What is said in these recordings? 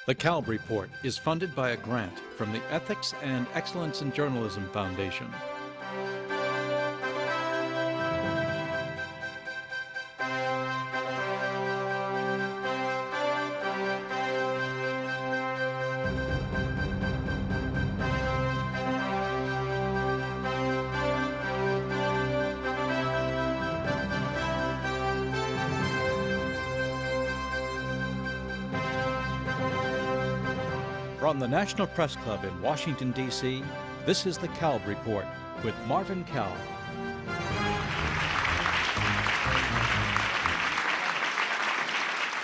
The Kalb Report is funded by a grant from the Ethics and Excellence in Journalism Foundation. From the National Press Club in Washington, D.C., this is the Kalb Report with Marvin Kalb.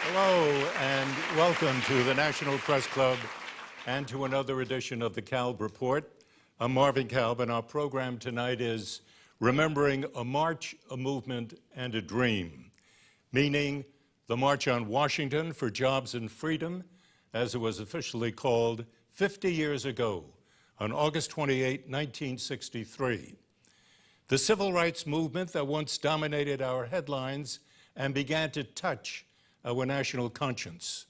Hello and welcome to the National Press Club and to another edition of the Kalb Report. I'm Marvin Kalb, and our program tonight is Remembering a March, a Movement, and a Dream, meaning the March on Washington for Jobs and Freedom, as it was officially called 50 years ago, on August 28, 1963. The civil rights movement that once dominated our headlines and began to touch our national conscience.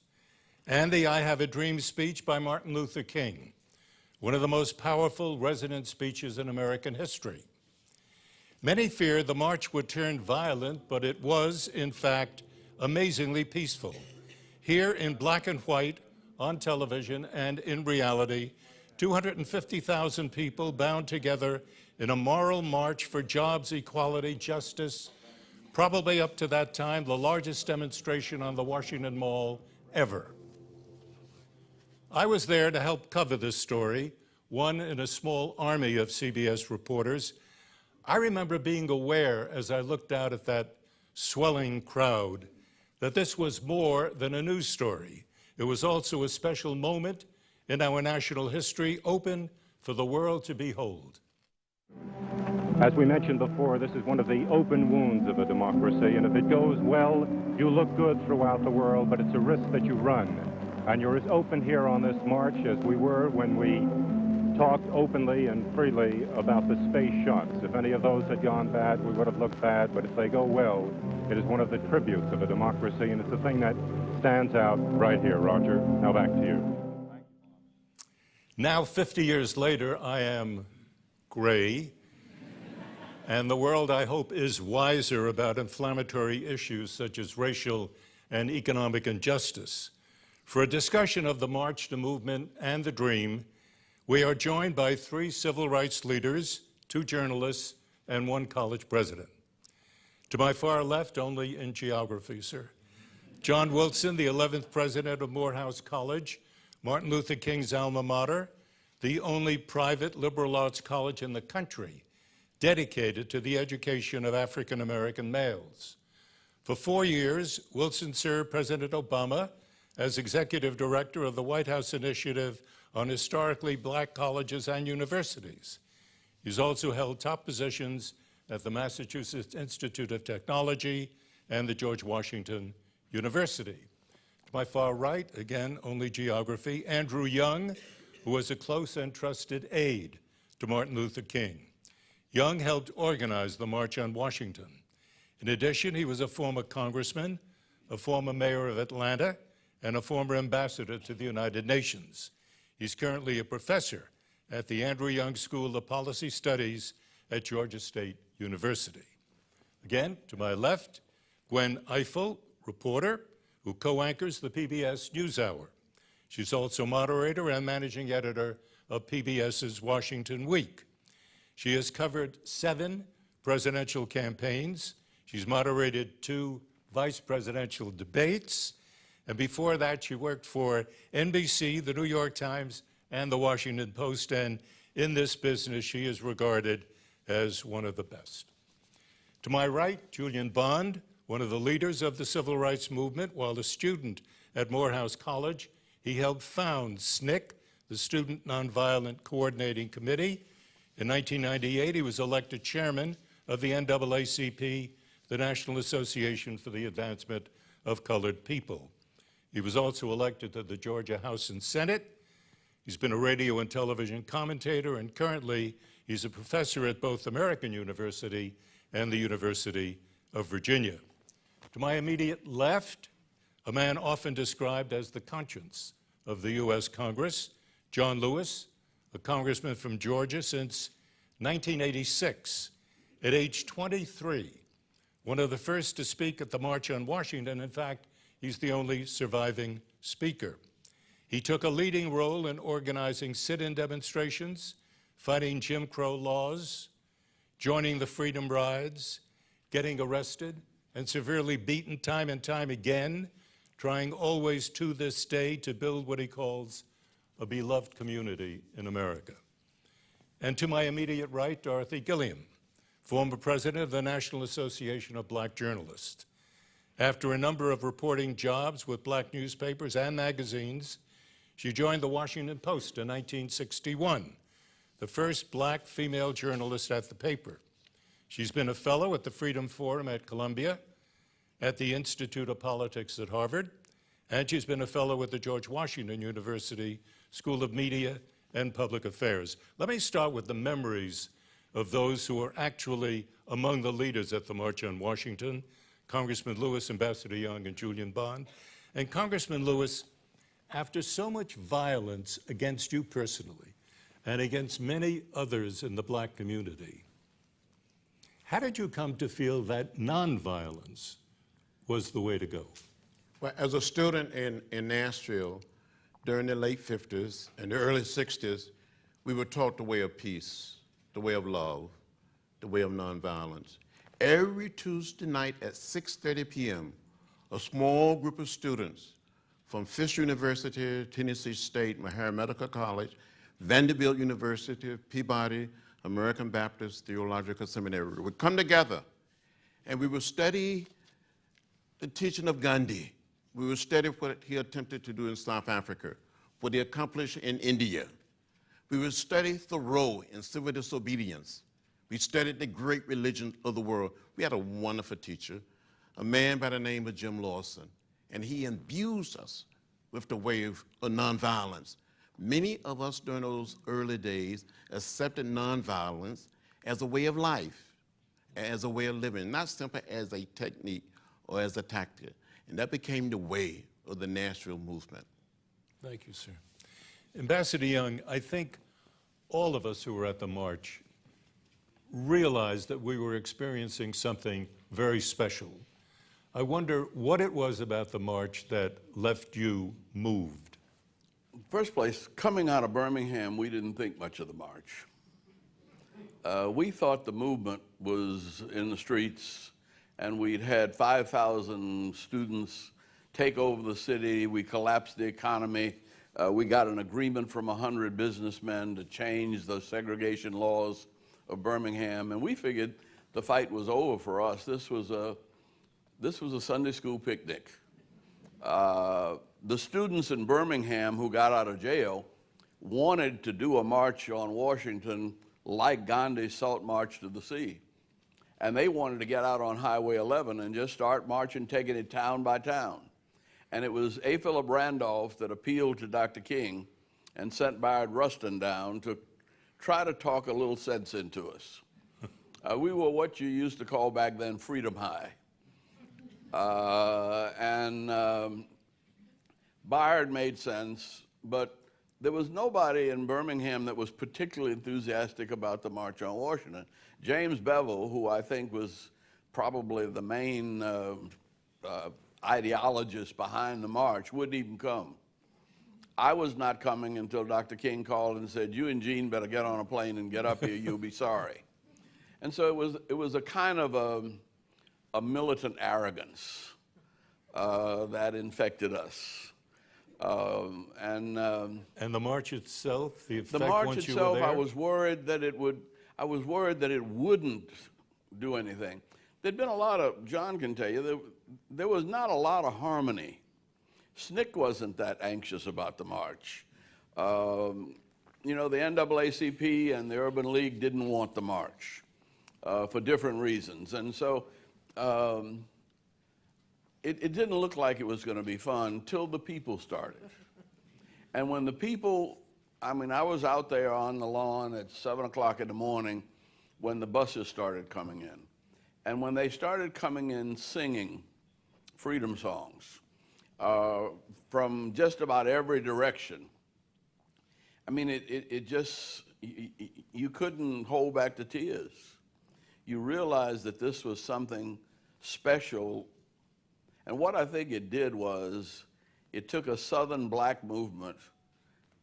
And the I Have a Dream speech by Martin Luther King, one of the most powerful resonant speeches in American history. Many feared the march would turn violent, but it was, in fact, amazingly peaceful. Here in black and white, on television and in reality, 250,000 people bound together in a moral march for jobs, equality, justice, probably up to that time the largest demonstration on the Washington Mall ever. I was there to help cover this story, one in a small army of CBS reporters. I remember being aware as I looked out at that swelling crowd that this was more than a news story. It was also a special moment in our national history, open for the world to behold. As we mentioned before, this is one of the open wounds of a democracy, and if it goes well, you look good throughout the world, but it's a risk that you run. And you're as open here on this march as we were when we talked openly and freely about the space shots. If any of those had gone bad, we would have looked bad, but if they go well, it is one of the tributes of a democracy, and it's the thing that stands out right here. Roger, now back to you. Now, 50 years later, I am gray, and the world, I hope, is wiser about inflammatory issues such as racial and economic injustice. For a discussion of the march, the movement, and the dream, we are joined by 3 civil rights leaders, 2 journalists, and 1 college president. To my far left, only in geography, sir, John Wilson, the 11th president of Morehouse College, Martin Luther King's alma mater, the only private liberal arts college in the country dedicated to the education of African American males. For 4 years, Wilson served President Obama as executive director of the White House Initiative on Historically Black Colleges and Universities. He's also held top positions at the Massachusetts Institute of Technology and the George Washington University. To my far right, again, only geography, Andrew Young, who was a close and trusted aide to Martin Luther King. Young helped organize the March on Washington. In addition, he was a former congressman, a former mayor of Atlanta, and a former ambassador to the United Nations. He's currently a professor at the Andrew Young School of Policy Studies at Georgia State University. Again, to my left, Gwen Ifill, reporter who co-anchors the PBS NewsHour. She's also moderator and managing editor of PBS's Washington Week. She has covered 7 presidential campaigns. She's moderated 2 vice presidential debates. And before that, she worked for NBC, the New York Times, and the Washington Post. And in this business, she is regarded as one of the best. To my right, Julian, one of the leaders of the civil rights movement. While a student at Morehouse College, he helped found SNCC, the Student Nonviolent Coordinating Committee. In 1998, he was elected chairman of the NAACP, the National Association for the Advancement of Colored People. He was also elected to the Georgia House and Senate. He's been a radio and television commentator, and currently he's a professor at both American University and the University of Virginia. To my immediate left, a man often described as the conscience of the U.S. Congress, John Lewis, a congressman from Georgia since 1986. At age 23, one of the first to speak at the March on Washington. In fact, he's the only surviving speaker. He took a leading role in organizing sit-in demonstrations, fighting Jim Crow laws, joining the Freedom Rides, getting arrested and severely beaten time and time again, trying always to this day to build what he calls a beloved community in America. And to my immediate right, Dorothy Gilliam, former president of the National Association of Black Journalists. After a number of reporting jobs with black newspapers and magazines, she joined the Washington Post in 1961, the first black female journalist at the paper. She's been a fellow at the Freedom Forum at Columbia, at the Institute of Politics at Harvard, and she's been a fellow at the George Washington University School of Media and Public Affairs. Let me start with the memories of those who are actually among the leaders at the March on Washington, Congressman Lewis, Ambassador Young, and Julian Bond. And Congressman Lewis, after so much violence against you personally and against many others in the black community, how did you come to feel that nonviolence was the way to go? Well, as a student in Nashville during the late 50s and the early 60s, we were taught the way of peace, the way of love, the way of nonviolence. Every Tuesday night at 6:30 p.m., a small group of students from Fisk University, Tennessee State, Morehouse Medical College, Vanderbilt University, Peabody, American Baptist Theological Seminary would come together and we would study the teaching of Gandhi. We would study what he attempted to do in South Africa, what he accomplished in India. We would study Thoreau in civil disobedience. We studied the great religions of the world. We had a wonderful teacher, a man by the name of Jim Lawson, and he imbued us with the way of nonviolence. Many of us during those early days accepted nonviolence as a way of life, as a way of living, not simply as a technique or as a tactic. And that became the way of the Nashville movement. Thank you, sir. Ambassador Young, I think all of us who were at the march realized that we were experiencing something very special. I wonder what it was about the march that left you moved. First place, coming out of Birmingham, we didn't think much of the march. We thought the movement was in the streets, and we'd had 5,000 students take over the city. We collapsed the economy. We got an agreement from 100 businessmen to change the segregation laws of Birmingham, and we figured the fight was over for us. This was a Sunday school picnic. The students in Birmingham who got out of jail wanted to do a march on Washington like Gandhi's Salt March to the Sea. And they wanted to get out on Highway 11 and just start marching, taking it town by town. And it was Ifill of Randolph that appealed to Dr. King and sent Bayard Rustin down to try to talk a little sense into us. We were what you used to call back then Freedom High. Bayard made sense, but there was nobody in Birmingham that was particularly enthusiastic about the March on Washington. James Bevel, who I think was probably the main ideologist behind the march, wouldn't even come. I was not coming until Dr. King called and said, "You and Gene better get on a plane and get up here, you'll be sorry." And so it was a kind of a militant arrogance that infected us. And the march itself, the effect the march once itself, you were there? I was worried that it wouldn't do anything. There'd been a lot of, John can tell you, there was not a lot of harmony. SNCC wasn't that anxious about the march. You know, the NAACP and the Urban League didn't want the march for different reasons. And so it didn't look like it was going to be fun till the people started. And when the people, I mean, I was out there on the lawn at 7 o'clock in the morning when the buses started coming in. And when they started coming in singing freedom songs, from just about every direction. I mean, it just, you couldn't hold back the tears. You realized that this was something special. And what I think it did was, it took a Southern black movement,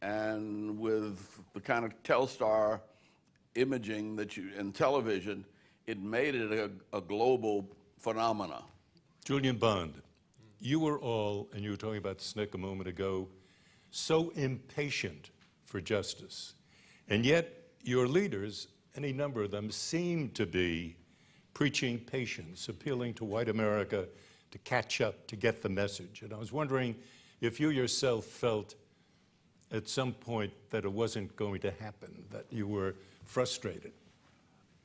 and with the kind of Telstar imaging that and television, it made it a global phenomena. Julian Bond, you were all, and you were talking about SNCC a moment ago, so impatient for justice. And yet, your leaders, any number of them, seem to be preaching patience, appealing to white America to catch up, to get the message. And I was wondering if you yourself felt at some point that it wasn't going to happen, that you were frustrated.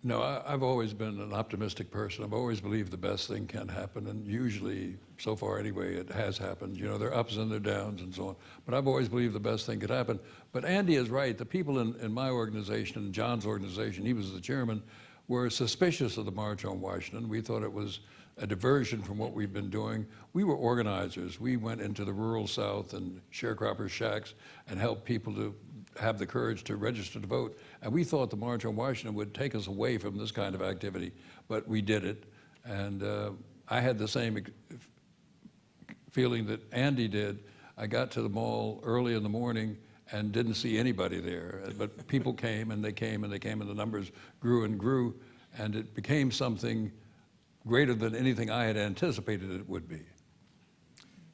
No, I've always been an optimistic person. I've always believed the best thing can happen, and usually, so far anyway, it has happened. You know, there are ups and there are downs and so on, but I've always believed the best thing could happen. But Andy is right. The people in my organization, and John's organization, he was the chairman, were suspicious of the March on Washington. We thought it was a diversion from what we've been doing. We were organizers. We went into the rural South and sharecropper shacks and helped people to have the courage to register to vote. And we thought the March on Washington would take us away from this kind of activity, but we did it. And I had the same feeling that Andy did. I got to the mall early in the morning and didn't see anybody there. But people came and they came and they came, and the numbers grew and grew, and it became something greater than anything I had anticipated it would be.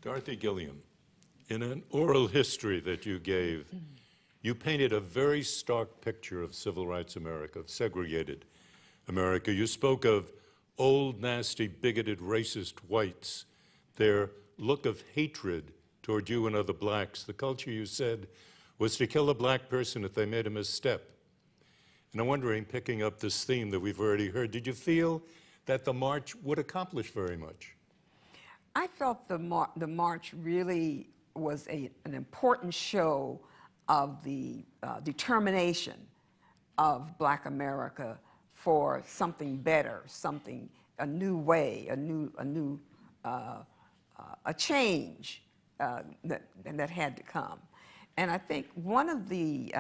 Dorothy Gilliam, in an oral history that you gave, you painted a very stark picture of civil rights America, of segregated America. You spoke of old, nasty, bigoted, racist whites, their look of hatred toward you and other blacks. The culture, you said, was to kill a black person if they made a misstep. And I'm wondering, picking up this theme that we've already heard, did you feel that the march would accomplish very much? I felt the march really was an important show of the determination of Black America for something better, a new way, a change that had to come. And I think one of the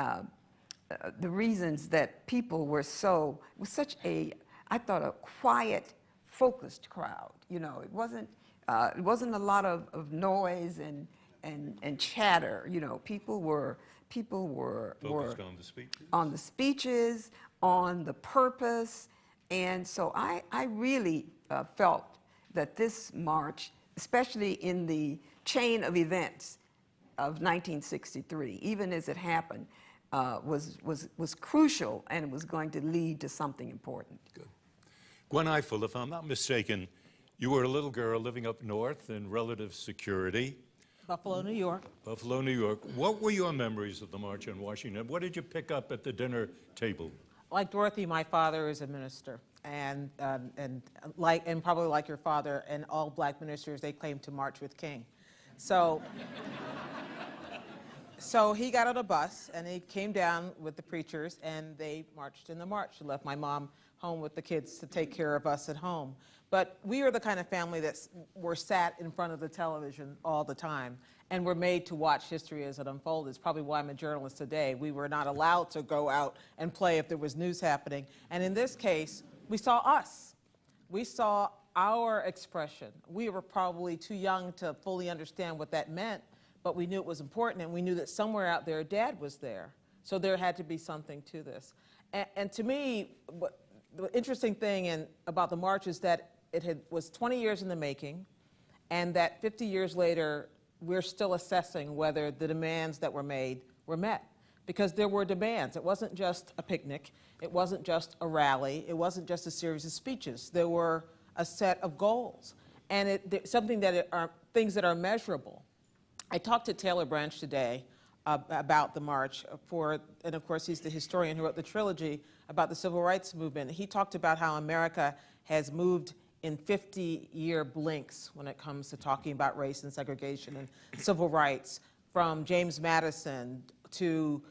reasons that people were was such a, I thought, a quiet, focused crowd. You know, it wasn't a lot of noise and chatter. You know, people were Focused on the speeches? On the speeches, on the purpose. And so I really felt that this march, especially in the chain of events of 1963, even as it happened, was crucial, and it was going to lead to something important. Good. Gwen Ifill, if I'm not mistaken, you were a little girl living up north in relative security. Buffalo, New York. Buffalo, New York. What were your memories of the March on Washington? What did you pick up at the dinner table? Like Dorothy, my father is a minister, and probably like your father and all black ministers, they claim to march with King. So, so he got on a bus and he came down with the preachers, and they marched in the march. He left my mom home with the kids to take care of us at home. But we were the kind of family that were sat in front of the television all the time and were made to watch history as it unfolded. It's probably why I'm a journalist today. We were not allowed to go out and play if there was news happening. And in this case, we saw us. We saw our expression. We were probably too young to fully understand what that meant, but we knew it was important, and we knew that somewhere out there, Dad was there. So there had to be something to this. And to me, the interesting thing about the march is that was 20 years in the making, and that 50 years later, we're still assessing whether the demands that were made were met. Because there were demands. It wasn't just a picnic. It wasn't just a rally. It wasn't just a series of speeches. There were a set of goals, and things that are measurable. I talked to Taylor Branch today about the march and of course he's the historian who wrote the trilogy about the civil rights movement. He talked about how America has moved in 50-year blinks when it comes to talking about race and segregation and civil rights, from James Madison to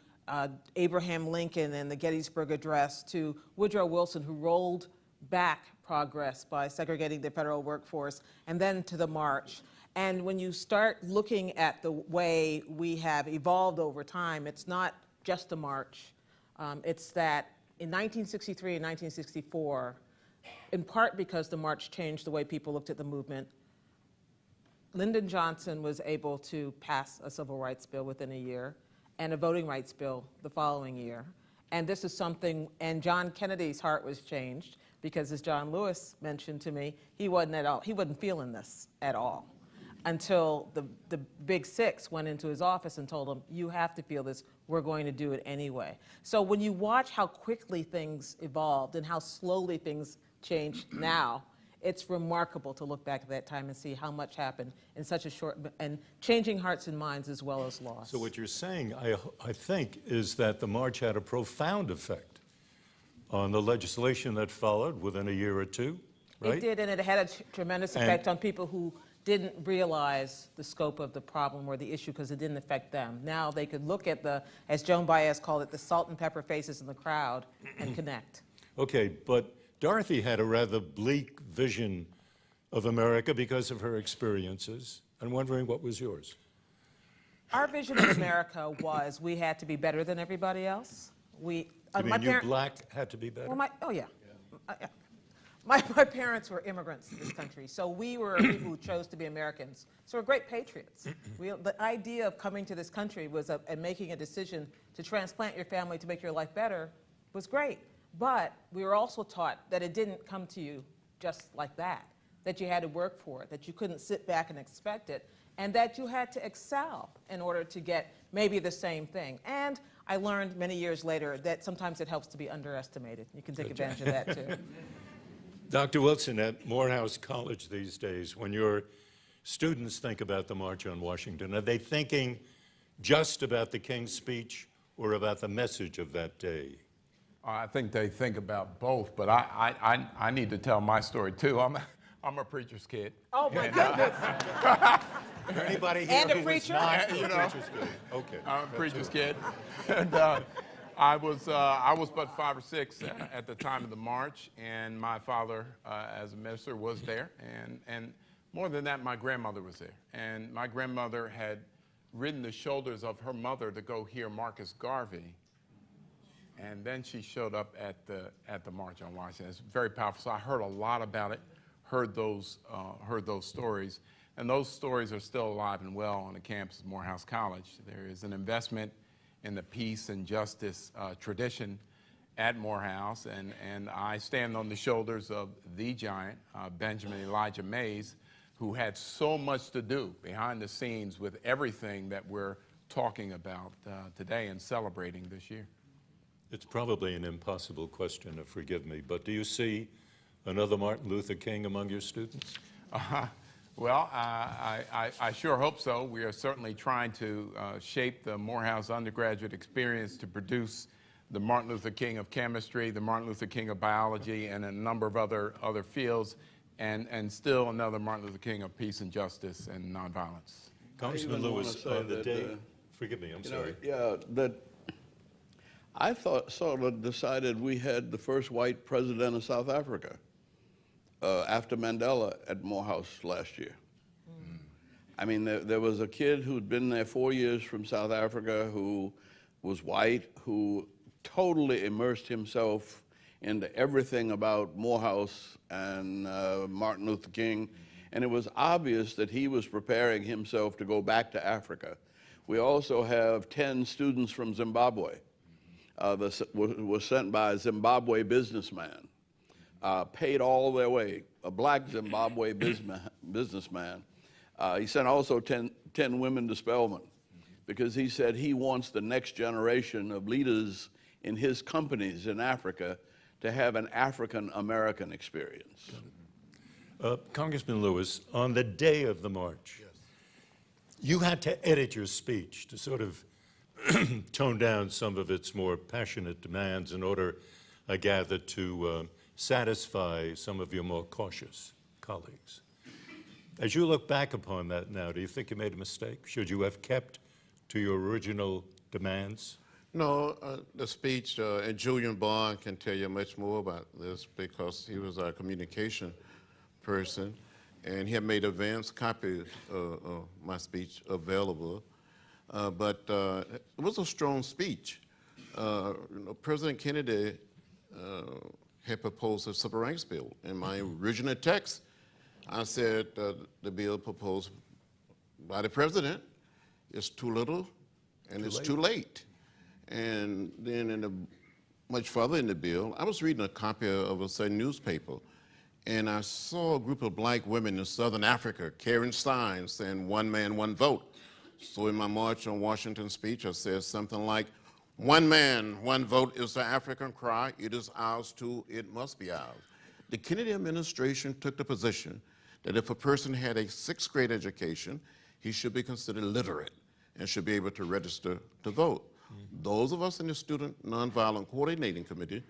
Abraham Lincoln and the Gettysburg Address to Woodrow Wilson, who rolled back progress by segregating the federal workforce, and then to the march. And when you start looking at the way we have evolved over time, it's not just a march. It's that in 1963 and 1964, in part because the march changed the way people looked at the movement, Lyndon Johnson was able to pass a civil rights bill within a year and a voting rights bill the following year. And this is something, and John Kennedy's heart was changed because, as John Lewis mentioned to me, he wasn't feeling this at all until the Big Six went into his office and told him, you have to feel this, we're going to do it anyway. So when you watch how quickly things evolved and how slowly things changed now, it's remarkable to look back at that time and see how much happened in such a short, and changing hearts and minds as well as laws. So what you're saying, I think, is that the march had a profound effect on the legislation that followed within a year or two, right? It did, and it had a tremendous effect on people who didn't realize the scope of the problem or the issue because it didn't affect them. Now they could look at the, as Joan Baez called it, the salt and pepper faces in the crowd and connect. Okay, but Dorothy had a rather bleak vision of America because of her experiences. I'm wondering what was yours? Our vision of America was we had to be better than everybody else. You mean you black had to be better? Well, My parents were immigrants to this country, so we were people who chose to be Americans. So we're great patriots. The idea of coming to this country was and making a decision to transplant your family to make your life better was great. But we were also taught that it didn't come to you just like that you had to work for it, that you couldn't sit back and expect it, and that you had to excel in order to get maybe the same thing. And I learned many years later that sometimes it helps to be underestimated. You can take advantage of that too. Dr. Wilson, at Morehouse College these days, when your students think about the March on Washington, are they thinking just about the King's speech or about the message of that day? I think they think about both, but I need to tell my story too. I'm a preacher's kid. Oh my goodness! Is there anybody here And a who preacher? was not a preacher's kid? Okay. I'm a preacher's kid. And I was but 5 or 6 at the time of the march, and my father, as a minister, was there, and more than that, my grandmother was there, and my grandmother had ridden the shoulders of her mother to go hear Marcus Garvey, and then she showed up at the March on Washington. It's very powerful. So I heard a lot about it, heard those stories, and those stories are still alive and well on the campus of Morehouse College. There is an investment in the peace and justice tradition at Morehouse, and I stand on the shoulders of the giant, Benjamin Elijah Mays, who had so much to do behind the scenes with everything that we're talking about today and celebrating this year. It's probably an impossible question, forgive me, but do you see another Martin Luther King among your students? Well, I sure hope so. We are certainly trying to shape the Morehouse undergraduate experience to produce the Martin Luther King of chemistry, the Martin Luther King of biology, and a number of other fields, and still another Martin Luther King of peace and justice and nonviolence. Congressman Lewis, on the day, forgive me, I'm sorry. I sort of decided we had the first white president of South Africa after Mandela at Morehouse last year. I mean, there was a kid who'd been there 4 years from South Africa who was white, who totally immersed himself into everything about Morehouse and Martin Luther King, and it was obvious that he was preparing himself to go back to Africa. We also have 10 students from Zimbabwe that were sent by a Zimbabwe businessman, paid all their way, a black Zimbabwe businessman. He sent also 10 women to Spelman because he said he wants the next generation of leaders in his companies in Africa to have an African-American experience. Congressman Lewis, on the day of the march, you had to edit your speech to sort of tone down some of its more passionate demands in order, I gather, to satisfy some of your more cautious colleagues. As you look back upon that now, do you think you made a mistake? Should you have kept to your original demands? No, the speech, and Julian Bond can tell you much more about this because he was our communication person. and he had made advance copies of my speech available. But it was a strong speech. President Kennedy had proposed a civil rights bill. In my original text, I said the bill proposed by the president is too little and it's too late. And then much further in the bill, I was reading a copy of a certain newspaper, and I saw a group of black women in Southern Africa carrying signs saying, "One man, one vote." So in my March on Washington speech, I said something like, "One man, one vote is the African cry. It is ours too. It must be ours." The Kennedy administration took the position that if a person had a 6th grade education, he should be considered literate and should be able to register to vote. Those of us in the Student Nonviolent Coordinating Committee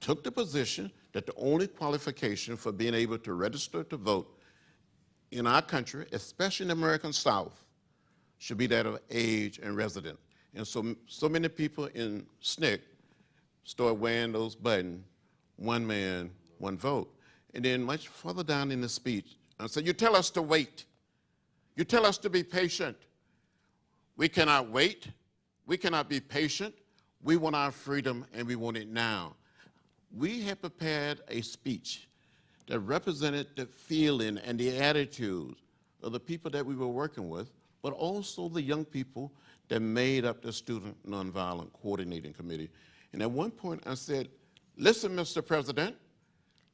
took the position that the only qualification for being able to register to vote in our country, especially in the American South, should be that of age and resident. And so many people in SNCC started wearing those buttons, "One man, one vote." And then much further down in the speech, I said, "You tell us to wait. You tell us to be patient. We cannot wait. We cannot be patient. We want our freedom, and we want it now." We had prepared a speech that represented the feeling and the attitudes of the people that we were working with, but also the young people that made up the Student Nonviolent Coordinating Committee. And at one point I said, "Listen, Mr. President,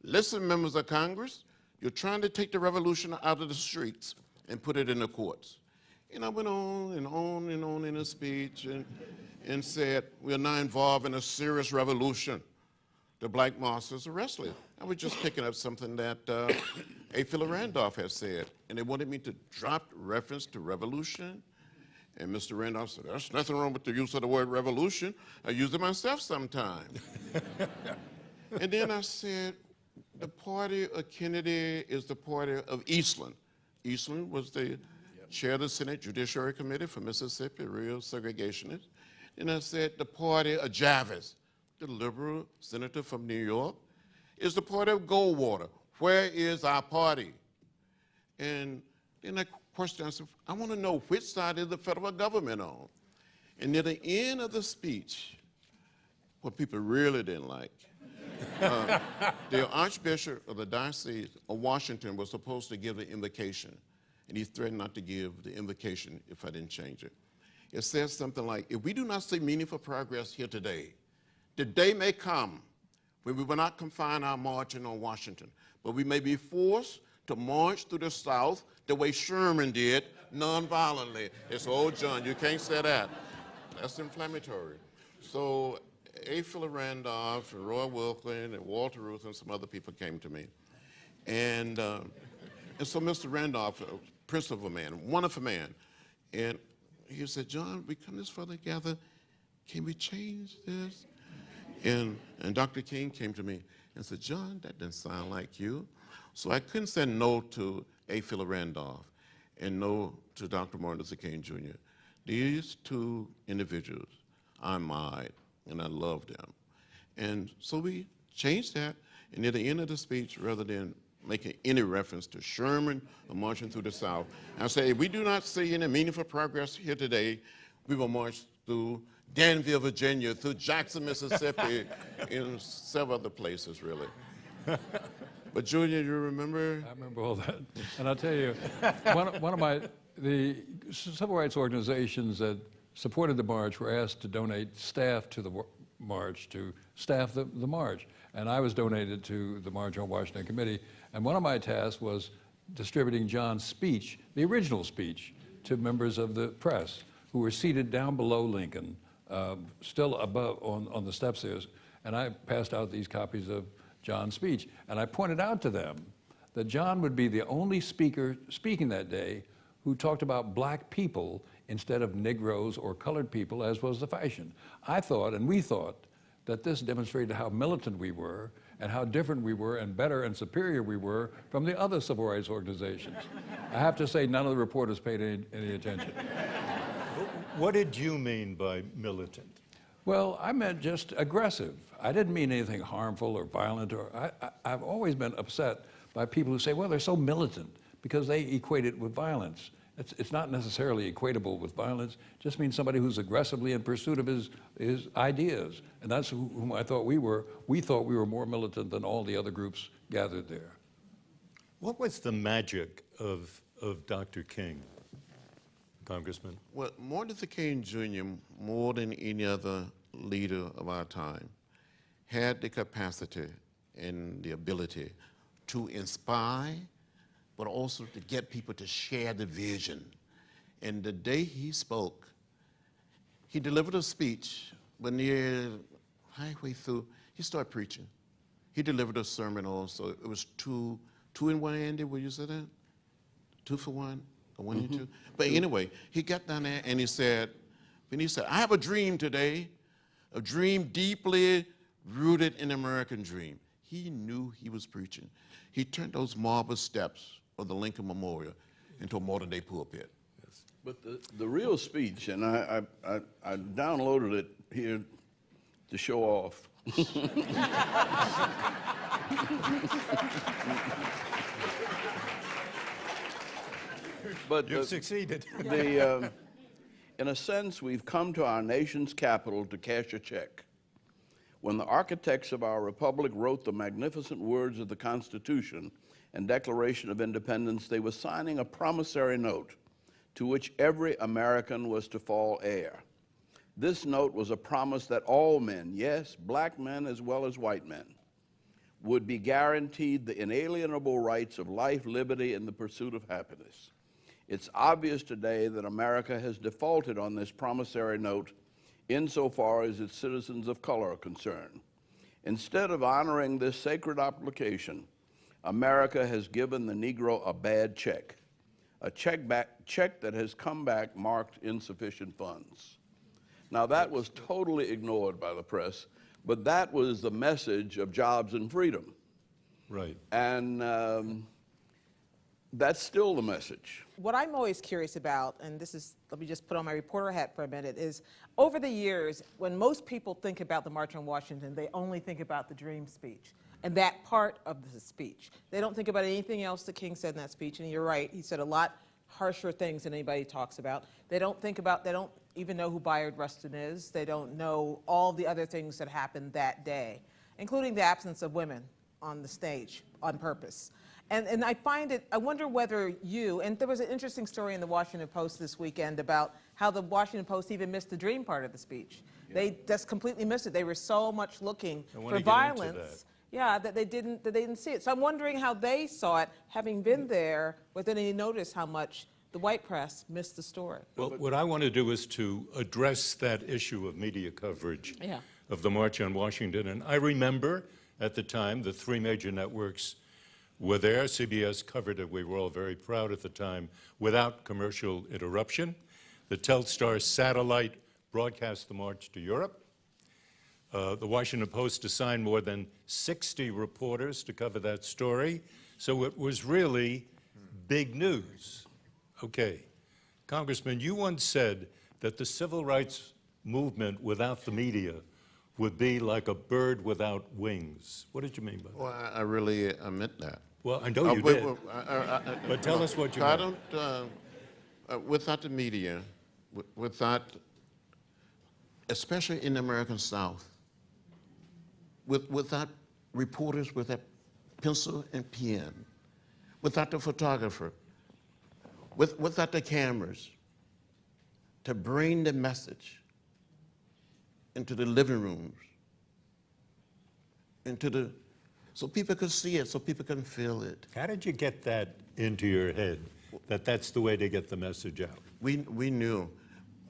listen, members of Congress, you're trying to take the revolution out of the streets and put it in the courts." And I went on and on and on in a speech and said, "We are now involved in a serious revolution. The black masters are restless." I was just picking up something that Ifill Randolph had said, and they wanted me to drop reference to revolution. And Mr. Randolph said, "There's nothing wrong with the use of the word revolution. I use it myself sometime." And then I said, the party of Kennedy is the party of Eastland. Eastland was the chair of the Senate Judiciary Committee for Mississippi, real segregationist. And I said, the party of Jarvis, the liberal senator from New York, is the party of Goldwater. Where is our party? And then I questioned, I said, I want to know which side is the federal government on? And near the end of the speech, what people really didn't like, the Archbishop of the Diocese of Washington was supposed to give the invocation, and he threatened not to give the invocation if I didn't change it. It says something like, "If we do not see meaningful progress here today, the day may come when we will not confine our marching on Washington, but we may be forced to march through the South the way Sherman did, nonviolently." It's, "Oh, John, you can't say that. That's inflammatory." So Ifill Randolph and Roy Wilklin and Walter Ruth and some other people came to me. And so Mr. Randolph, a principal man, wonderful man, and he said, "John, we come this far together. Can we change this?" And Dr. King came to me and said, "John, that doesn't sound like you." So I couldn't say no to Ifill Randolph and no to Dr. Martin Luther King Jr. These two individuals I admired, and I loved them. And so we changed that, and at the end of the speech, rather than making any reference to Sherman or marching through the South, I say, if we do not see any meaningful progress here today, we will march through Danville, Virginia, through Jackson, Mississippi, and several other places, really. But Julian, you remember? I remember all that. And I'll tell you, the civil rights organizations that supported the march were asked to donate staff to the march, to staff the march. And I was donated to the March on Washington Committee. And one of my tasks was distributing John's speech, the original speech, to members of the press who were seated down below Lincoln, still above on the steps there. And I passed out these copies of John's speech. And I pointed out to them that John would be the only speaker speaking that day who talked about black people instead of Negroes or colored people, as was the fashion. I thought, and we thought, that this demonstrated how militant we were and how different we were and better and superior we were from the other civil rights organizations. I have to say, none of the reporters paid any attention. What did you mean by militant? Well, I meant just aggressive. I didn't mean anything harmful or violent. I've always been upset by people who say, well, they're so militant. because they equate it with violence. It's not necessarily equatable with violence. It just means somebody who's aggressively in pursuit of his ideas. And that's whom I thought we were. We thought we were more militant than all the other groups gathered there. What was the magic of Dr. King, Congressman? Well, Martin Luther King Jr., more than any other leader of our time, had the capacity and the ability to inspire, but also to get people to share the vision. And the day he spoke, he delivered a speech, but near halfway through, he started preaching. He delivered a sermon also. It was two in one, Andy, will you say that? 2 for 1, or 1 and 2? But anyway, he got down there and he said, I have a dream today, a dream deeply rooted in the American dream. He knew he was preaching. He turned those marble steps of the Lincoln Memorial into a modern-day pulpit. Yes. But the real speech, and I downloaded it here to show off. But You've succeeded. In a sense, we've come to our nation's capital to cash a check. When the architects of our republic wrote the magnificent words of the Constitution and Declaration of Independence, they were signing a promissory note to which every American was to fall heir. This note was a promise that all men, yes, black men as well as white men, would be guaranteed the inalienable rights of life, liberty, and the pursuit of happiness. It's obvious today that America has defaulted on this promissory note insofar as its citizens of color are concerned. Instead of honoring this sacred obligation, America has given the Negro a bad check, a check that has come back marked insufficient funds. Now that was totally ignored by the press, but that was the message of jobs and freedom. Right. And that's still the message. What I'm always curious about, and this is, let me just put on my reporter hat for a minute, is over the years, when most people think about the March on Washington, they only think about the dream speech and that part of the speech. They don't think about anything else that King said in that speech, and you're right, he said a lot harsher things than anybody talks about. They don't even know who Bayard Rustin is. They don't know all the other things that happened that day, including the absence of women on the stage on purpose. And I find it, I wonder whether you, and there was an interesting story in the Washington Post this weekend about how the Washington Post even missed the dream part of the speech. Yeah. They just completely missed it. They were so much looking for violence, that they didn't see it. So I'm wondering how they saw it, having been there, but then they noticed how much the white press missed the story. Well, what I want to do is to address that issue of media coverage of the March on Washington. And I remember at the time the 3 major networks were there. CBS covered it. We were all very proud at the time without commercial interruption. The Telstar satellite broadcast the march to Europe. The Washington Post assigned more than 60 reporters to cover that story. So it was really big news. Okay. Congressman, you once said that the civil rights movement without the media would be like a bird without wings. What did you mean by that? Well, I really meant that. Well, I know you did, but tell us what you meant. I don't, without the media, without, especially in the American South, without reporters with a pencil and pen, without the photographer, without the cameras, to bring the message into the living rooms, so people could see it, so people can feel it. How did you get that into your head, that that's the way to get the message out? We knew.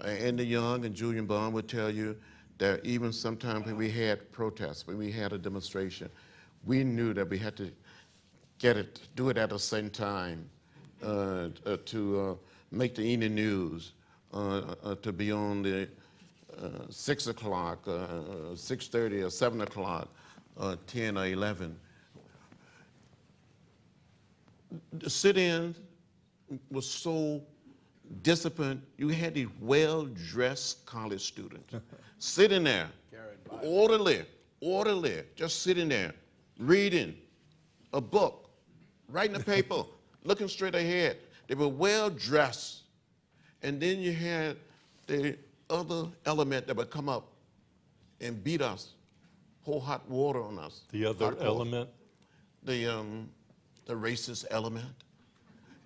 Andy Young and Julian Bond would tell you that even sometimes when we had protests, when we had a demonstration, we knew that we had to do it at the same time to make the evening news, to be on the 6 o'clock, 6:30 or 7 o'clock, 10 or 11. The sit-in was so disciplined. You had these well-dressed college students sitting there, orderly, just sitting there, reading a book, writing a paper, looking straight ahead. They were well dressed. And then you had the other element that would come up and beat us, pour hot water on us. The other element? The racist element.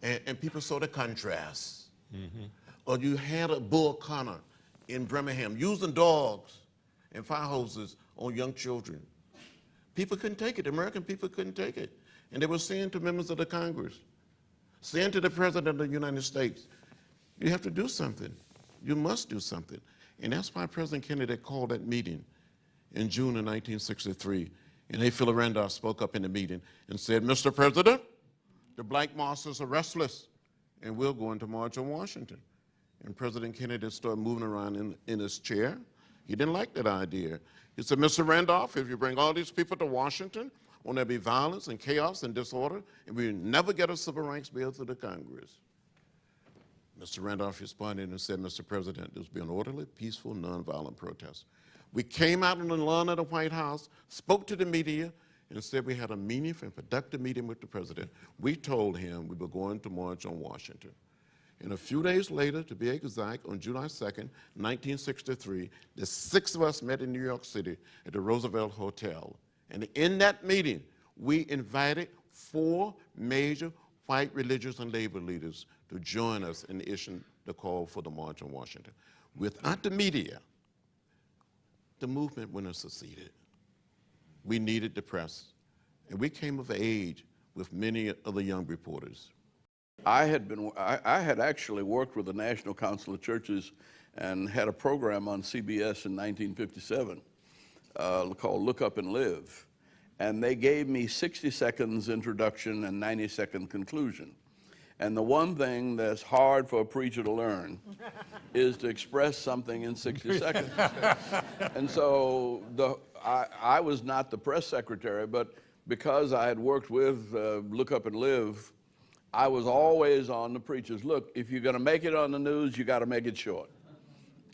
And people saw the contrast. Mm-hmm. Or you had a Bull Connor in Birmingham using dogs and fire hoses on young children. People couldn't take it. The American people couldn't take it. And they were saying to members of the Congress, saying to the President of the United States, you have to do something. You must do something. And that's why President Kennedy called that meeting in June of 1963. And Ifill Randolph spoke up in the meeting and said, Mr. President, the black masses are restless, and we're going to march on Washington. And President Kennedy started moving around in his chair. He didn't like that idea. He said, Mr. Randolph, if you bring all these people to Washington, won't there be violence and chaos and disorder, and we never get a civil rights bill to the Congress? Mr. Randolph responded and said, Mr. President, this will be an orderly, peaceful, nonviolent protest. We came out on the lawn of the White House, spoke to the media, and said we had a meaningful and productive meeting with the president. We told him we were going to march on Washington. And a few days later, to be exact, on July 2nd, 1963, the 6 of us met in New York City at the Roosevelt Hotel. And in that meeting, we invited 4 major white religious and labor leaders to join us in issuing the call for the March on Washington. Without the media, the movement wouldn't have succeeded. We needed the press, and we came of age with many other young reporters. I had actually worked with the National Council of Churches and had a program on CBS in 1957 called Look Up and Live. And they gave me 60 seconds introduction and 90-second conclusion. And the one thing that's hard for a preacher to learn is to express something in 60 seconds. And so I was not the press secretary, but because I had worked with Look Up and Live, I was always on the preachers. Look, if you're going to make it on the news, you got to make it short.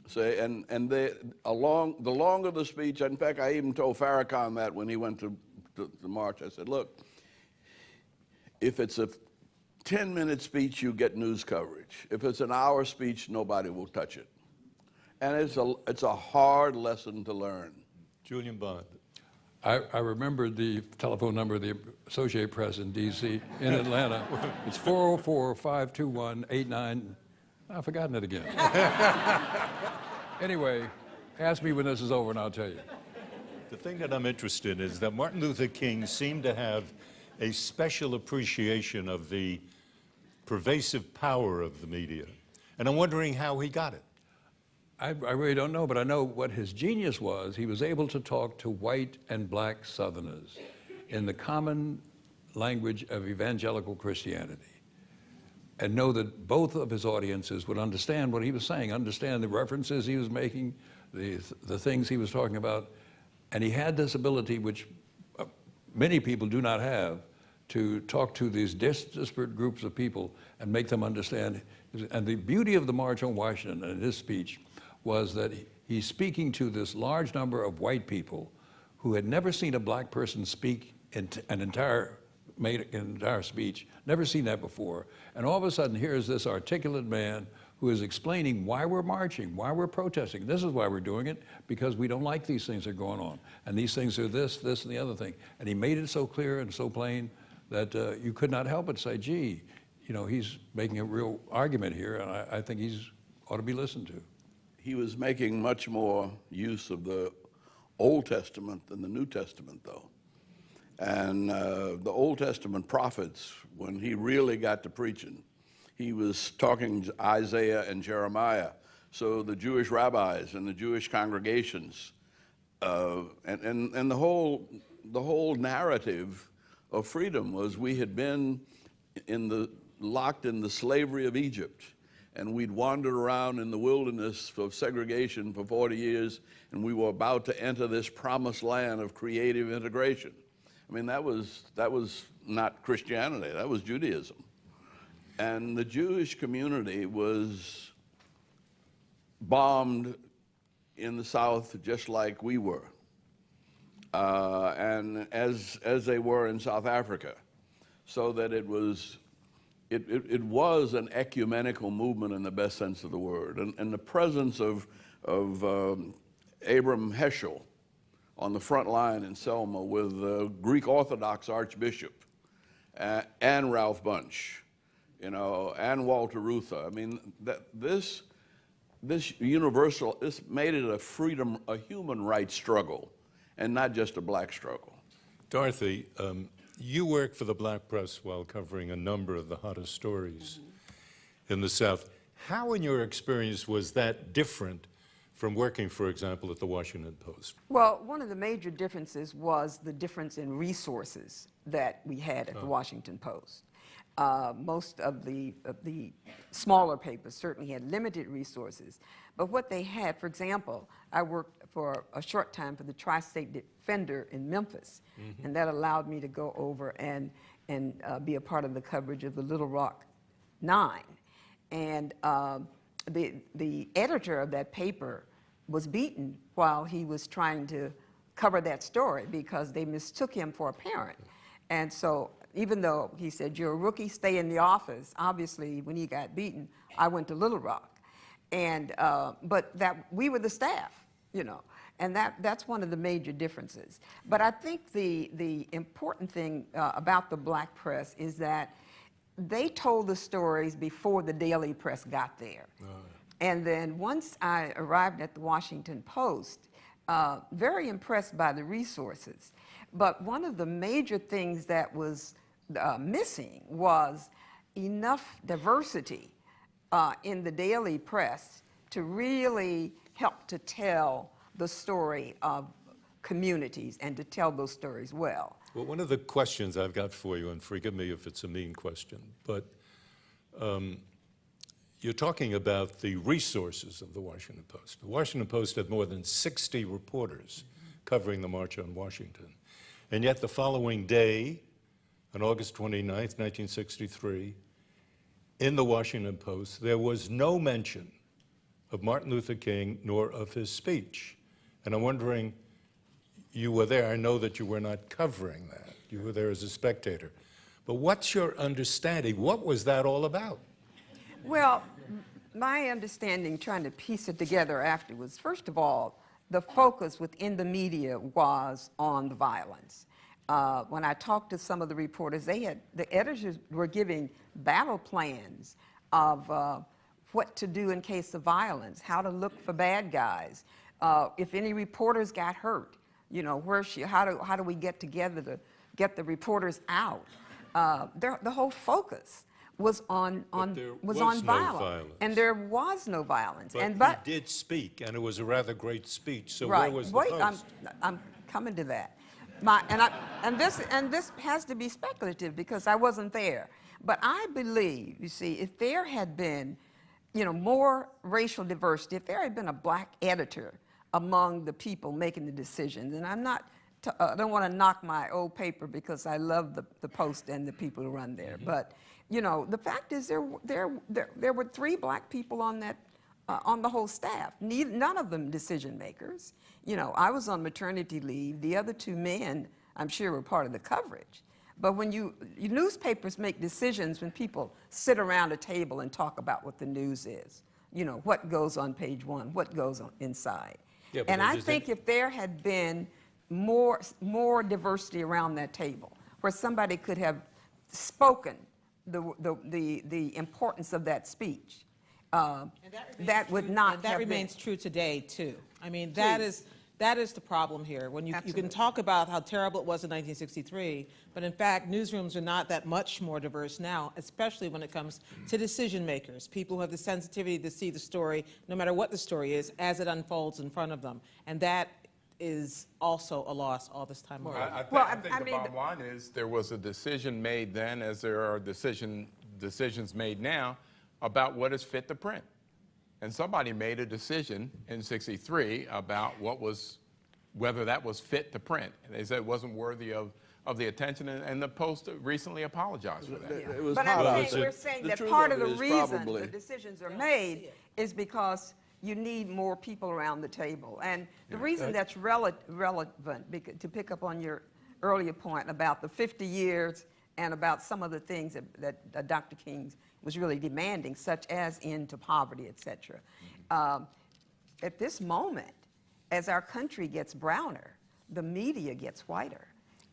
Say, and the longer the speech, in fact, I even told Farrakhan that when he went to the march. I said, look, if it's a 10-minute speech, you get news coverage. If it's an hour speech, nobody will touch it. And it's a hard lesson to learn. Julian Bond. I remembered the telephone number of the Associated Press in D.C. in Atlanta. It's 404-521-89. I've forgotten it again. Anyway, ask me when this is over and I'll tell you. The thing that I'm interested in is that Martin Luther King seemed to have a special appreciation of the pervasive power of the media. And I'm wondering how he got it. I really don't know, but I know what his genius was. He was able to talk to white and black Southerners in the common language of evangelical Christianity and know that both of his audiences would understand what he was saying, understand the references he was making, the things he was talking about. And he had this ability, which many people do not have, to talk to these disparate groups of people and make them understand. And the beauty of the March on Washington and his speech was that he's speaking to this large number of white people who had never seen a black person speak made an entire speech, never seen that before. And all of a sudden, here's this articulate man who is explaining why we're marching, why we're protesting. This is why we're doing it, because we don't like these things that are going on. And these things are this, this, and the other thing. And he made it so clear and so plain that you could not help but say, gee, you know, he's making a real argument here, and I think he's ought to be listened to. He was making much more use of the Old Testament than the New Testament, though. And the Old Testament prophets, when he really got to preaching, he was talking to Isaiah and Jeremiah. So the Jewish rabbis and the Jewish congregations, and the whole narrative of freedom was we had been locked in the slavery of Egypt. And we'd wandered around in the wilderness of segregation for 40 years, and we were about to enter this promised land of creative integration. I mean, that was not Christianity, that was Judaism. And the Jewish community was bombed in the South just like we were, and as they were in South Africa, so that it was it was an ecumenical movement in the best sense of the word. And the presence of Abram Heschel on the front line in Selma with the Greek Orthodox Archbishop and Ralph Bunche, you know, and Walter Reuther. I mean, this made it a human rights struggle, and not just a black struggle. Dorothy, you worked for the black press while covering a number of the hottest stories in the South. How, in your experience, was that different from working, for example, at the Washington Post? Well, one of the major differences was the difference in resources that we had at the Washington Post. Most of the smaller papers certainly had limited resources. But what they had, for example, I worked for a short time for the Tri-State Defender in Memphis, and that allowed me to go over and be a part of the coverage of the Little Rock 9. And the editor of that paper was beaten while he was trying to cover that story because they mistook him for a parent. And so even though he said, "You're a rookie, stay in the office," obviously when he got beaten, I went to Little Rock. And, but we were the staff, you know, and that's one of the major differences. But I think the important thing about the black press is that they told the stories before the daily press got there. And then once I arrived at the Washington Post, very impressed by the resources. But one of the major things that was missing was enough diversity in the daily press to really help to tell the story of communities and to tell those stories well. Well, one of the questions I've got for you, and forgive me if it's a mean question, but you're talking about the resources of the Washington Post. The Washington Post had more than 60 reporters covering the March on Washington. And yet the following day, on August 29th, 1963, in the Washington Post, there was no mention of Martin Luther King nor of his speech. And I'm wondering, you were there. I know that you were not covering that. You were there as a spectator. But what's your understanding? What was that all about? Well, my understanding, trying to piece it together afterwards, first of all, the focus within the media was on the violence. When I talked to some of the reporters, the editors were giving battle plans of what to do in case of violence, how to look for bad guys, if any reporters got hurt, you know, how do we get together to get the reporters out? The whole focus was on violence, and there was no violence. But he did speak, and it was a rather great speech. So right. Where was the Post? I'm coming to that. And this has to be speculative because I wasn't there. But I believe, you see, if there had been, you know, more racial diversity, if there had been a black editor among the people making the decisions, and I don't want to knock my old paper because I love the Post and the people who run there, but you know, the fact is there were 3 black people on that on the whole staff. None of them decision makers. You know, I was on maternity leave. The other 2 men, I'm sure, were part of the coverage. But when newspapers make decisions when people sit around a table and talk about what the news is. You know, what goes on page 1, what goes on inside. Yeah, and I think if there had been more diversity around that table, where somebody could have spoken the importance of that speech, that would not have that remains true today too. I mean, that is the problem here. When you can talk about how terrible it was in 1963, but in fact, newsrooms are not that much more diverse now, especially when it comes to decision makers, people who have the sensitivity to see the story, no matter what the story is, as it unfolds in front of them, and that is also a loss all this time around. I think the bottom line is there was a decision made then, as there are decisions made now, about what is fit to print. And somebody made a decision in '63 about whether that was fit to print. And they said it wasn't worthy of the attention, and the Post recently apologized for that. It was but we're saying that part of the reason the decisions are made is because you need more people around the table. And the reason that's relevant, to pick up on your earlier point about the 50 years and about some of the things that Dr. King was really demanding, such as end to poverty, et cetera. At this moment, as our country gets browner, the media gets whiter.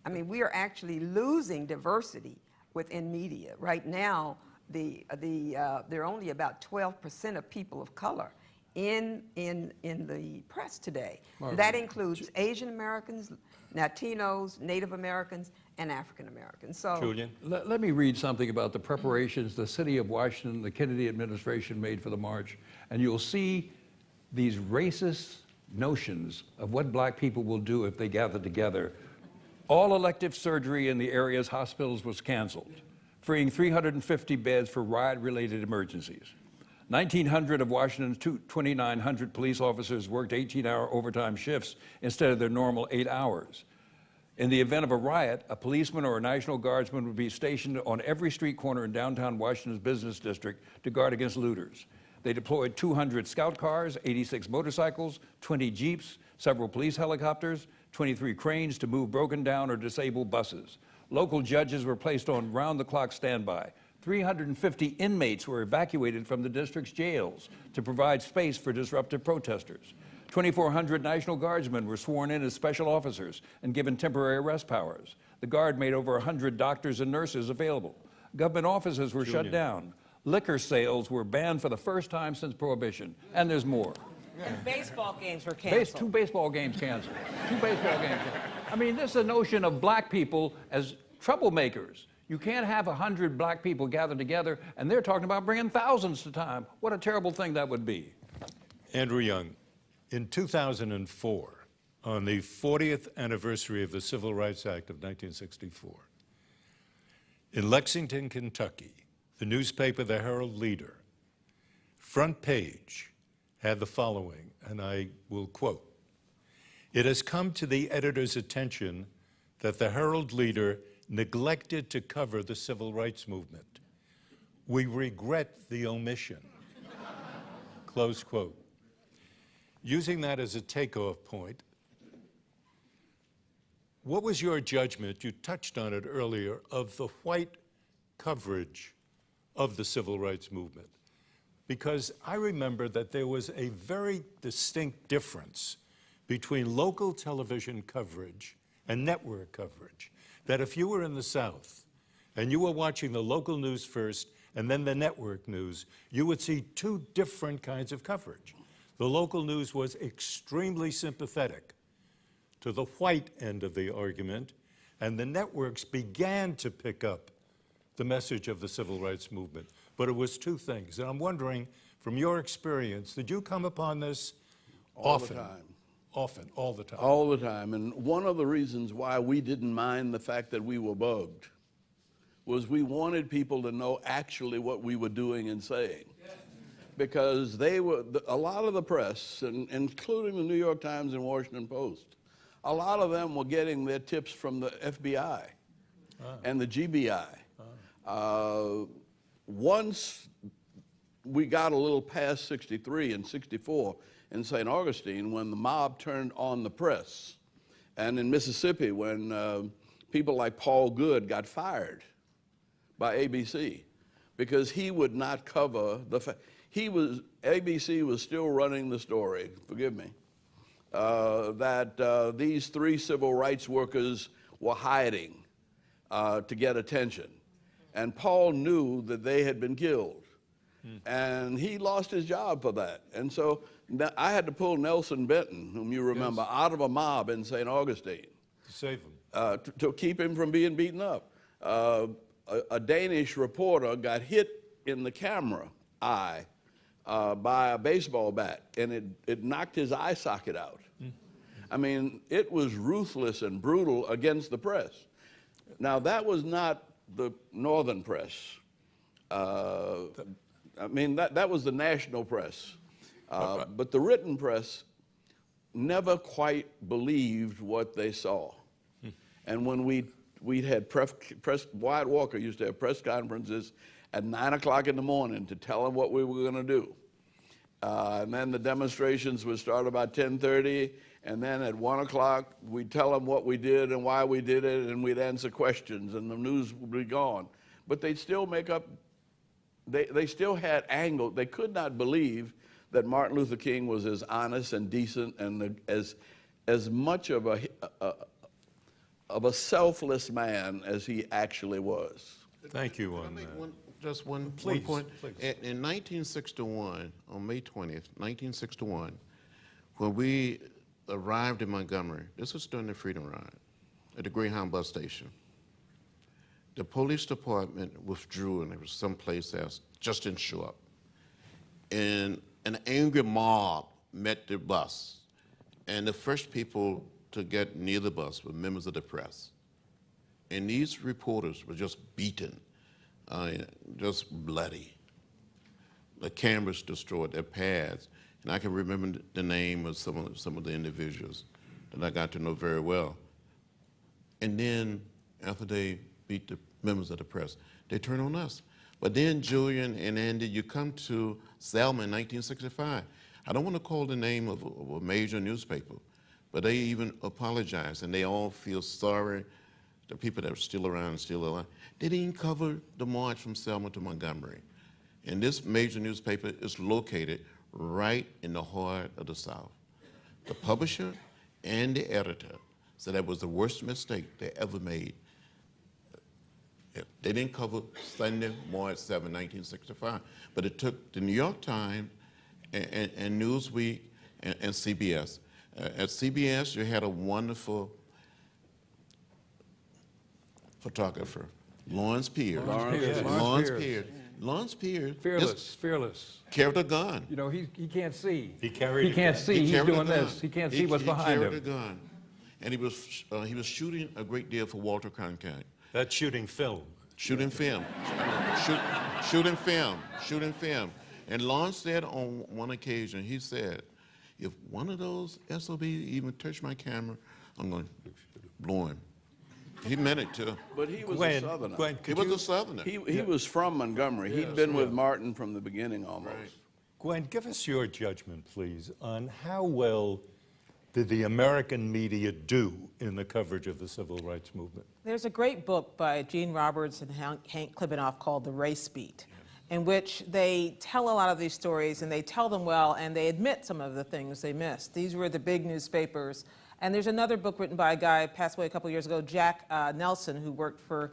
I mean, we are actually losing diversity within media. Right now, there are only about 12% of people of color in the press today. Marvin. That includes Asian Americans, Latinos, Native Americans, and African Americans. So, Julian? Let me read something about the preparations the city of Washington, the Kennedy administration made for the march, and you'll see these racist notions of what black people will do if they gather together. All elective surgery in the area's hospitals was canceled, freeing 350 beds for riot-related emergencies. 1,900 of Washington's 2,900 police officers worked 18-hour overtime shifts instead of their normal 8 hours. In the event of a riot, a policeman or a National Guardsman would be stationed on every street corner in downtown Washington's business district to guard against looters. They deployed 200 scout cars, 86 motorcycles, 20 jeeps, several police helicopters, 23 cranes to move broken down or disabled buses. Local judges were placed on round-the-clock standby. 350 inmates were evacuated from the district's jails to provide space for disruptive protesters. 2,400 National Guardsmen were sworn in as special officers and given temporary arrest powers. The Guard made over 100 doctors and nurses available. Government offices were shut down. Liquor sales were banned for the first time since Prohibition, and there's more. And baseball games were canceled. 2 baseball games canceled. 2 baseball games canceled. I mean, this is a notion of black people as troublemakers. You can't have 100 black people gathered together, and they're talking about bringing thousands to time. What a terrible thing that would be. Andrew Young, in 2004, on the 40th anniversary of the Civil Rights Act of 1964, in Lexington, Kentucky, the newspaper The Herald Leader, front page, had the following, and I will quote, "It has come to the editor's attention that the Herald Leader neglected to cover the civil rights movement. We regret the omission." Close quote. Using that as a takeoff point, what was your judgment, you touched on it earlier, of the white coverage of the civil rights movement? Because I remember that there was a very distinct difference between local television coverage and network coverage. That if you were in the South and you were watching the local news first and then the network news, you would see 2 different kinds of coverage. The local news was extremely sympathetic to the white end of the argument, and the networks began to pick up the message of the civil rights movement. But it was 2 things. And I'm wondering, from your experience, did you come upon this often? All the time. Often, all the time. All the time. And one of the reasons why we didn't mind the fact that we were bugged was we wanted people to know actually what we were doing and saying. Because they were, a lot of the press, and including the New York Times and Washington Post, a lot of them were getting their tips from the FBI and the GBI. Once we got a little past 63 and 64 in St. Augustine, when the mob turned on the press, and in Mississippi when people like Paul Good got fired by ABC because he would not cover the fact. ABC was still running the story, forgive me, that these 3 civil rights workers were hiding to get attention. And Paul knew that they had been killed. And he lost his job for that. And so I had to pull Nelson Benton, whom you remember, out of a mob in St. Augustine. To save him. To keep him from being beaten up. A Danish reporter got hit in the camera eye by a baseball bat, and it knocked his eye socket out. I mean, it was ruthless and brutal against the press. Now, that was not the northern press. I mean, that was the national press. But the written press never quite believed what they saw. And when we had Wyatt Walker used to have press conferences at 9 o'clock in the morning to tell them what we were going to do. And then the demonstrations would start about 10:30, and then at 1 o'clock, we'd tell them what we did and why we did it, and we'd answer questions, and the news would be gone. But they'd still make up, they still had angle. They could not believe that Martin Luther King was as honest and decent and as much of a selfless man as he actually was. Thank you on make that. just one Please, point. please. In 1961, on May 20th, 1961, when we arrived in Montgomery, this was during the Freedom Ride, at the Greyhound bus station. The police department withdrew, and there was someplace else, just didn't show up. And an angry mob met the bus, and the first people to get near the bus were members of the press. And these reporters were just beaten, just bloody. The cameras destroyed, their pads. And I can remember the name of some of the individuals that I got to know very well. And then after they beat the members of the press, they turned on us. But then Julian and Andy, you come to Selma in 1965. I don't want to call the name of a major newspaper, but they even apologized, and they all feel sorry. The people that are still around and still alive. They didn't cover the march from Selma to Montgomery. And this major newspaper is located right in the heart of the South. The publisher and the editor said that was the worst mistake they ever made. They didn't cover Sunday, March 7, 1965, but it took the New York Times and Newsweek and CBS. At CBS, you had a wonderful photographer, Lawrence Pierce. Lawrence Pierce. Fearless. Carried a gun. You know, he can't see. He carried He can't a gun. see. He's carried a doing gun. this. He can't see what's behind He him. carried a gun. And he was shooting a great deal for Walter Cronkite. That's shooting film. Shooting film. Shooting film. And Lawrence said on one occasion, he said, if one of those SOBs even touch my camera, I'm going to blow him. He meant it too. But he was Gwen, a Southerner. Gwen, He was a Southerner. He was from Montgomery. He'd been with Martin from the beginning almost. Right. Gwen, give us your judgment, please, on how well did the American media do in the coverage of the civil rights movement? There's a great book by Gene Roberts and Hank Klibanoff called The Race Beat, in which they tell a lot of these stories, and they tell them well, and they admit some of the things they missed. These were the big newspapers. And there's another book written by a guy, passed away a couple years ago, Jack Nelson, who worked for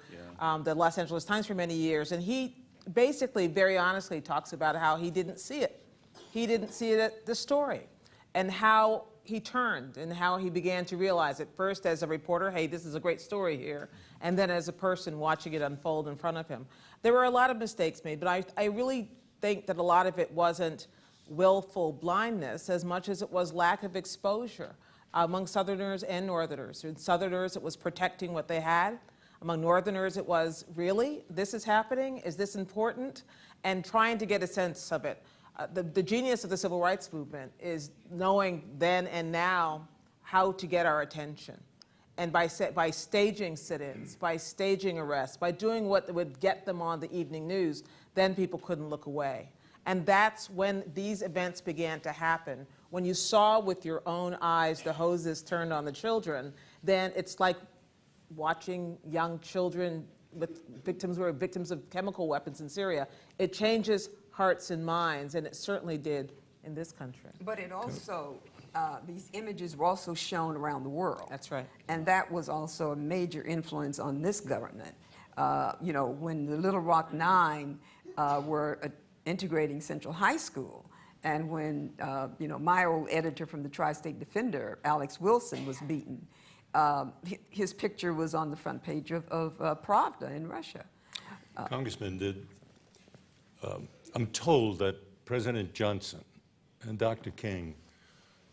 the Los Angeles Times for many years. And he basically, very honestly, talks about how he didn't see it. He didn't see it at the story, and how he turned and how he began to realize it, first as a reporter, hey, this is a great story here, and then as a person watching it unfold in front of him. There were a lot of mistakes made, but I really think that a lot of it wasn't willful blindness as much as it was lack of exposure among Southerners and Northerners. In Southerners, it was protecting what they had. Among Northerners, it was, really? This is happening? Is this important? And trying to get a sense of it. The genius of the civil rights movement is knowing then and now how to get our attention. And by staging sit-ins, by staging arrests, by doing what would get them on the evening news, then people couldn't look away. And that's when these events began to happen. When you saw with your own eyes the hoses turned on the children, then it's like watching young children with victims of chemical weapons in Syria. It changes hearts and minds, and it certainly did in this country. But it also, these images were also shown around the world. That's right. And that was also a major influence on this government. You know, when the Little Rock Nine were integrating Central High School, and when, you know, my old editor from the Tri-State Defender, Alex Wilson, was beaten, his picture was on the front page of Pravda in Russia. Congressman, I'm told that President Johnson and Dr. King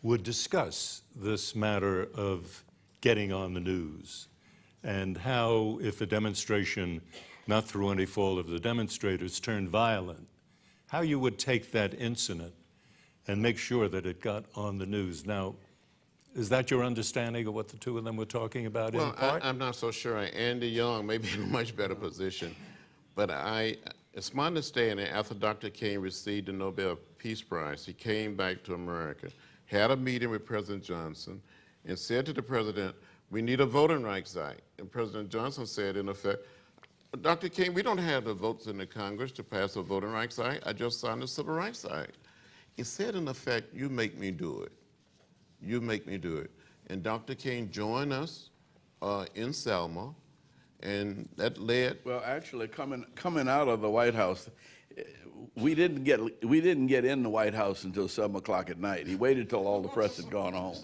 would discuss this matter of getting on the news and how, if a demonstration, not through any fault of the demonstrators, turned violent, how you would take that incident and make sure that it got on the news. Now, is that your understanding of what the two of them were talking about in part? I'm not so sure. Andy Young may be in a much better position, but It's my understanding after Dr. King received the Nobel Peace Prize, he came back to America, had a meeting with President Johnson, and said to the president, we need a Voting Rights Act. And President Johnson said, in effect, Dr. King, we don't have the votes in the Congress to pass a Voting Rights Act. I just signed the Civil Rights Act. He said, in effect, you make me do it. You make me do it. And Dr. King joined us in Selma, and that led. Well, actually, coming out of the White House, we didn't get in the White House until 7 o'clock at night. He waited till all the press had gone home,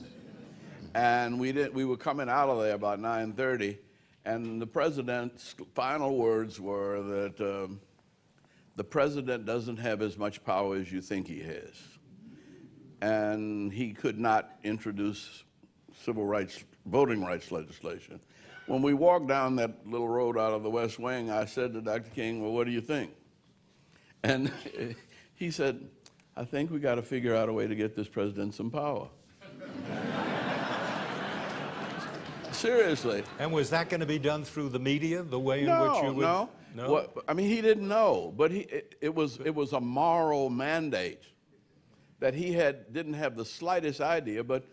and we were coming out of there about 9:30, and the president's final words were that the president doesn't have as much power as you think he has, and he could not introduce civil rights, voting rights legislation. When we walked down that little road out of the West Wing, I said to Dr. King, well, what do you think? And he said, I think we got to figure out a way to get this president some power. Seriously. And was that going to be done through the media, the way in which you would? No. What, I mean, he didn't know, but it was a moral mandate that he didn't have the slightest idea. But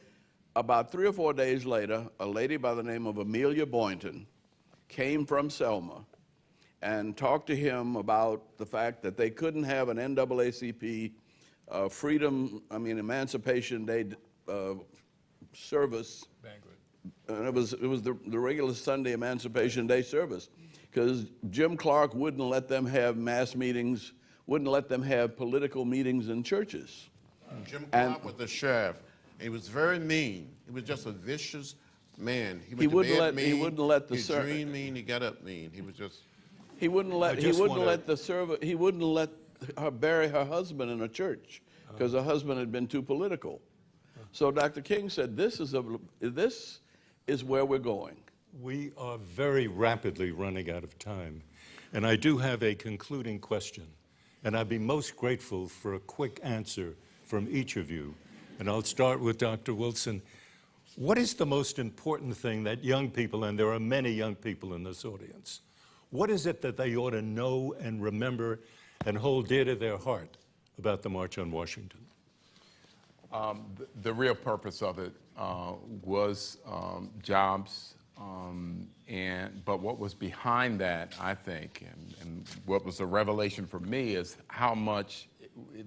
about 3 or 4 days later, a lady by the name of Amelia Boynton came from Selma and talked to him about the fact that they couldn't have an NAACP Emancipation Day service. Banquet. And it was the regular Sunday Emancipation Day service, because Jim Clark wouldn't let them have mass meetings, wouldn't let them have political meetings in churches. Jim Clark was the sheriff. He was very mean. He was just a vicious man. He wouldn't let He wouldn't let the He dreamed mean. He got up mean. He was just. He wouldn't let her bury her husband in a church because her husband had been too political. So Dr. King said, this is where we're going. We are very rapidly running out of time. And I do have a concluding question. And I'd be most grateful for a quick answer from each of you. And I'll start with Dr. Wilson. What is the most important thing that young people, and there are many young people in this audience, what is it that they ought to know and remember and hold dear to their heart about the March on Washington? The real purpose of it was jobs, but what was behind that, I think, and what was a revelation for me is how much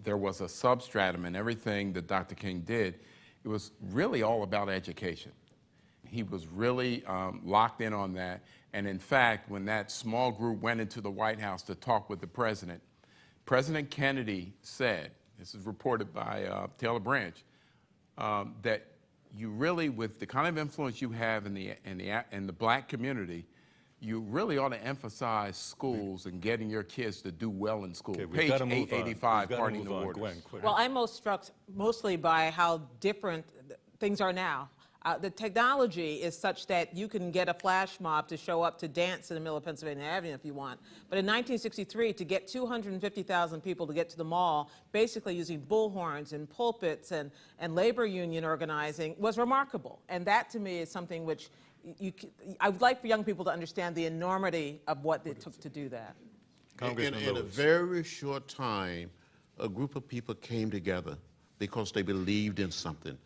there was a substratum in everything that Dr. King did. It was really all about education. He was really locked in on that. And in fact, when that small group went into the White House to talk with the president, President Kennedy said, this is reported by Taylor Branch, that you really, with the kind of influence you have in the black community, you really ought to emphasize schools and getting your kids to do well in school. Okay, Page 885, Parting the Waters. Gwen, Well, I'm most struck mostly by how different things are now. The technology is such that you can get a flash mob to show up to dance in the middle of Pennsylvania Avenue if you want. But in 1963, to get 250,000 people to get to the mall, basically using bullhorns and pulpits and labor union organizing, was remarkable. And that, to me, is something which I would like for young people to understand the enormity of what it took to do that. Congressman In a Lewis. very short time, a group of people came together because they believed in something.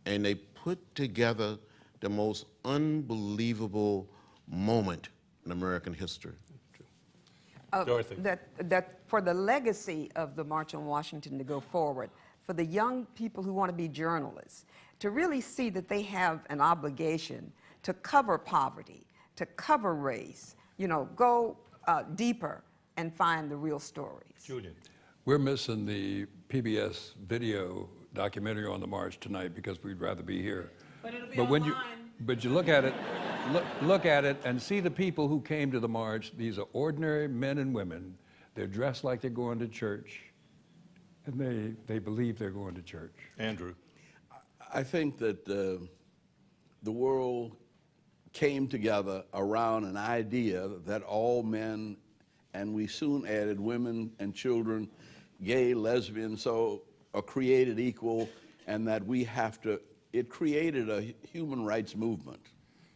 And they put together the most unbelievable moment in American history. Dorothy. That for the legacy of the March on Washington to go forward, for the young people who want to be journalists, to really see that they have an obligation to cover poverty, to cover race, go deeper and find the real stories. Julian. We're missing the PBS video documentary on the march tonight because we'd rather be here. But it'll be when online. you look at it, look at it and see the people who came to the march. These are ordinary men and women. They're dressed like they're going to church, and they believe they're going to church. Andrew. I think that the world came together around an idea that all men, and we soon added women and children, gay, lesbian, are created equal, and that it created a human rights movement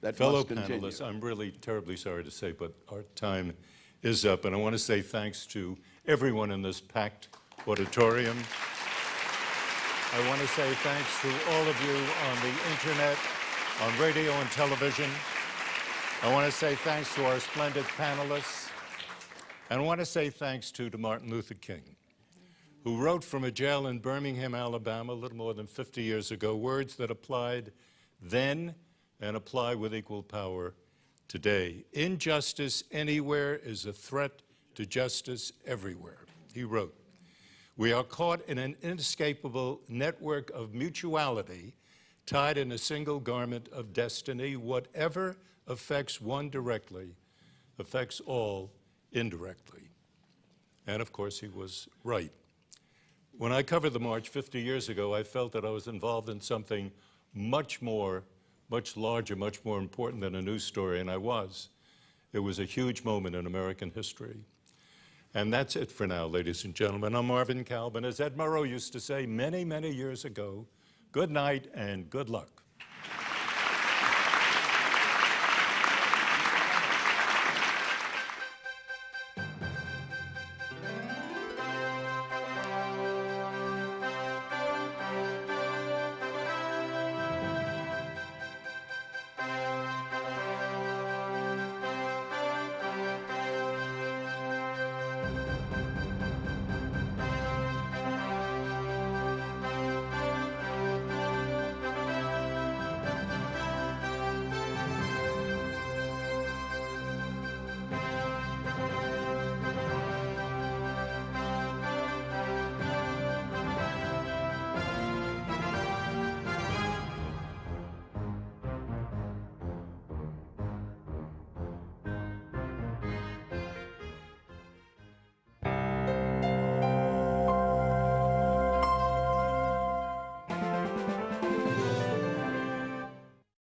that Fellow must continue. panelists, I'm really terribly sorry to say, but our time is up. And I want to say thanks to everyone in this packed auditorium. I want to say thanks to all of you on the internet, on radio and television. I want to say thanks to our splendid panelists. And I want to say thanks to Martin Luther King, who wrote from a jail in Birmingham, Alabama, a little more than 50 years ago, words that applied then and apply with equal power today. Injustice anywhere is a threat to justice everywhere, he wrote. We are caught in an inescapable network of mutuality, tied in a single garment of destiny. Whatever affects one directly affects all indirectly. And of course, he was right. When I covered the march 50 years ago, I felt that I was involved in something much more, much larger, much more important than a news story, and I was. It was a huge moment in American history. And that's it for now, ladies and gentlemen. I'm Marvin Kalb, and as Ed Murrow used to say many, many years ago, good night and good luck.